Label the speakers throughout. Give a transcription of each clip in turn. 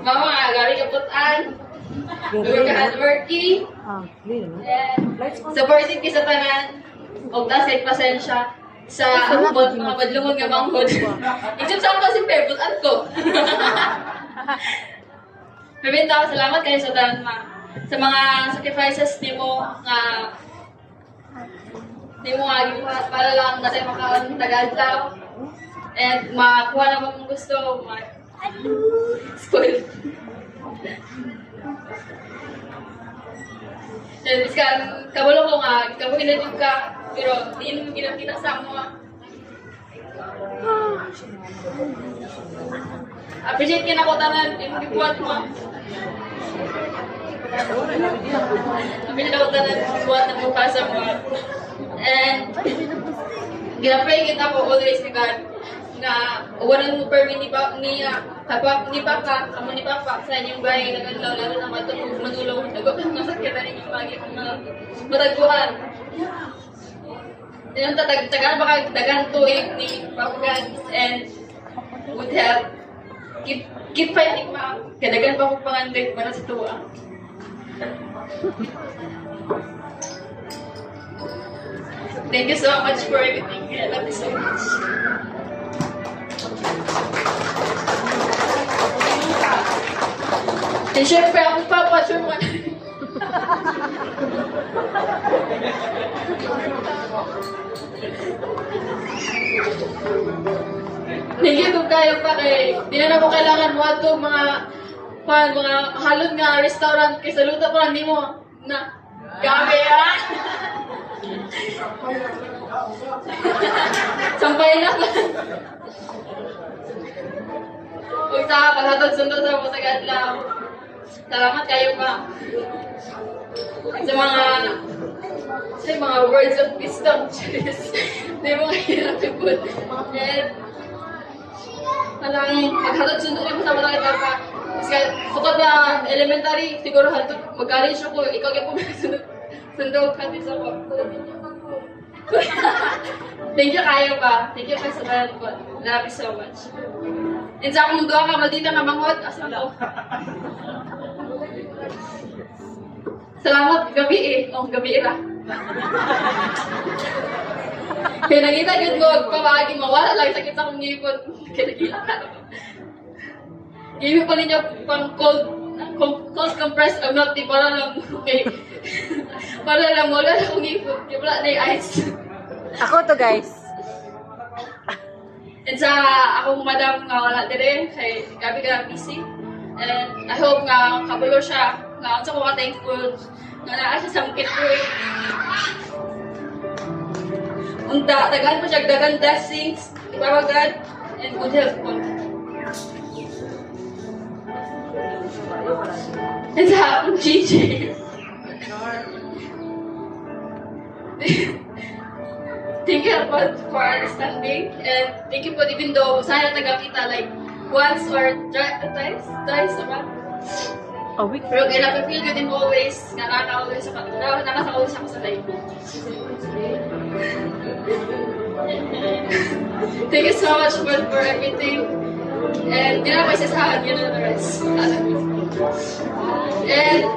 Speaker 1: Mama, gari kaputan. We're hardworking. Supportive ki sa tanan. O tasay pasensya sa ambot mga badlungon nga manghod. Isip sa ako si Pebble ko. Pabinta, salamat kayo sa tanan ma. Sa mga sacrifices nimo nga para lang natin makaon tagadlaw. And makakuha na mong gusto. Spoil. And miskan, kabalo ko nga, kamo ginatid ka, pero di mo ginatid sa mo. Appreciate ka na ko tanan, di mo gibuhat mo. Appreciate ako tanan, gibuhat na mo para sa mo. And, ginapray kita ko always ni God, na walang mo permit ni Papa, amo ni Papa, sa inyong bahay, nagalaw, lalo na matulog, manulong, nagawin masakit na inyong lagi kung matagpuan. Yung tagan baka dagan tuig ni Papa God, and would help, keep fighting ma, kadagan pa ko pangandig para sa tuwa. Thank you so much for everything. I love you so much. And syempre, ako Papa, sure mo. Thank you kung kaya pa kay, di na ako kailangan mo ito mga halod nga restaurant kaysa luto pa, hindi mo na gabi yan. Sampay na ba? Huwag sa paghatod-sundo sa mga tagadlaw. Salamat kayo pa. Sa mga words of wisdom. Hindi mo kahirap ipod. And, maghatod-sundo rin mo sa mga tagadlaw pa. Sukot na elementary, siguro mag-college ako, ikaw kaya po sundo ka din sa ko. Thank you kayo pa. Thank you pa sa bayan ko. Love you so much. And sa akong doa ka, maldita nga manghod. Asa ako. Salamat, gabi eh. O, gabi ra. Kaya nakita yun mo, pamahagi mo, wala lang sakit sa akong ngipon. Kaya nagila ka. Give pa ninyo pang cold compressed milk tea para lang, okay. Para lang wala na akong ngipon. Kaya wala na yung ice.
Speaker 2: Ako to, guys.
Speaker 1: And sa akong madam nga wala dire, kay gabi ka busy. And I hope nga kabalo siya, nga unsa ko ka-thankful, nga naa siya sa mukit ko eh. Unta, tagaan po siya, dagan blessings, Papa God, and good health po. And sa akong Gigi. Thank you for understanding, and thank you for even though sana taga-kita like once or twice about.
Speaker 2: A week.
Speaker 1: Pero kaya napapil ko din always, nakaka-always ako sa life. Thank you so much for everything, and di na ako isasahan, you know the rest. And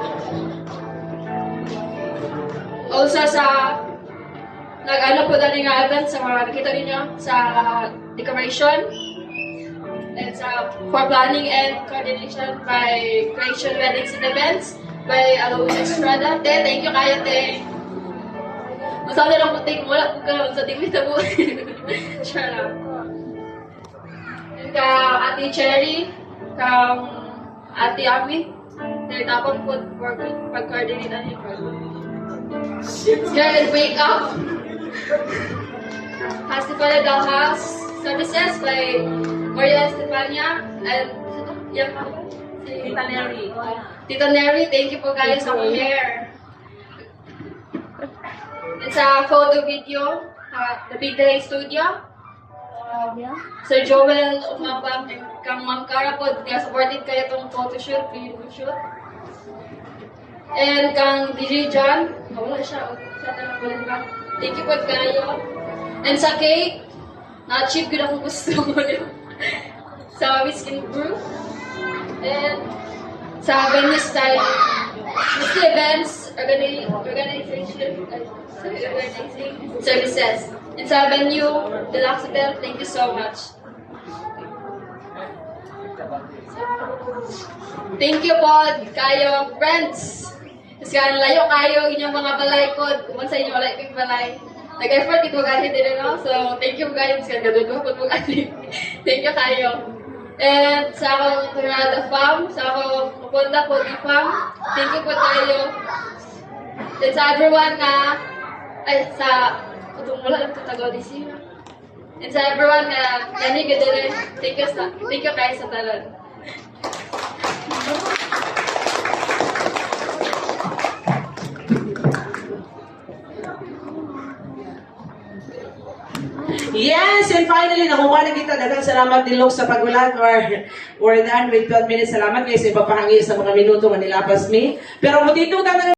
Speaker 1: also nag-ano po dali nga agad sa mga nakita ninyo sa decoration and for planning and coordination by Creation Weddings and Events by Alois Estrada. Te, thank you kayo, te. Masabi lang po, take mo lang kung sa tingin na po. Sure lang. And ka Ate Cherry, kang Ate Ami, tinatapon po for pag-coordinate ang hipag. Girl, wake up! Stefania Dalhouse Services by Maria Stefania and
Speaker 2: Tita Neri.
Speaker 1: Tita Neri, thank you po kayo sa hair. And sa photo video, The Big Day Studio, Sir Joel Umabang and kang Ma'am Cara po, kaya supported kayo itong photoshoot, video shoot. And kang DJ John, wala siya, thank you po kayo. And sa cake, na-achieve ko na kung gusto mo sa Whiskey Brew. And sa venue style, Mr. Events, organizing services. And sa venue, Deluxe Bell, thank you so much. Thank you po kayo, friends. Kasi layo kayo, inyong mga balay ko, kung sa inyo wala yung balay. Nag-effort ito ganit din, no? So, thank you guys, kasi gadudo po po ganit. Thank you kayo. And sa akong Tornado Farm, sa akong pupunta po di farm, thank you po tayo. And sa everyone na, sa, kung wala lang tutagaw di siya. And sa everyone na nanig din, thank you kayo sa talan.
Speaker 3: Yes, and finally, nakuha na kita. Dagang salamat din Lok sa pagulat. We're done with 12 minutes. Salamat guys. Ipapahangi sa mga minuto nga nilapas mi. Pero mutito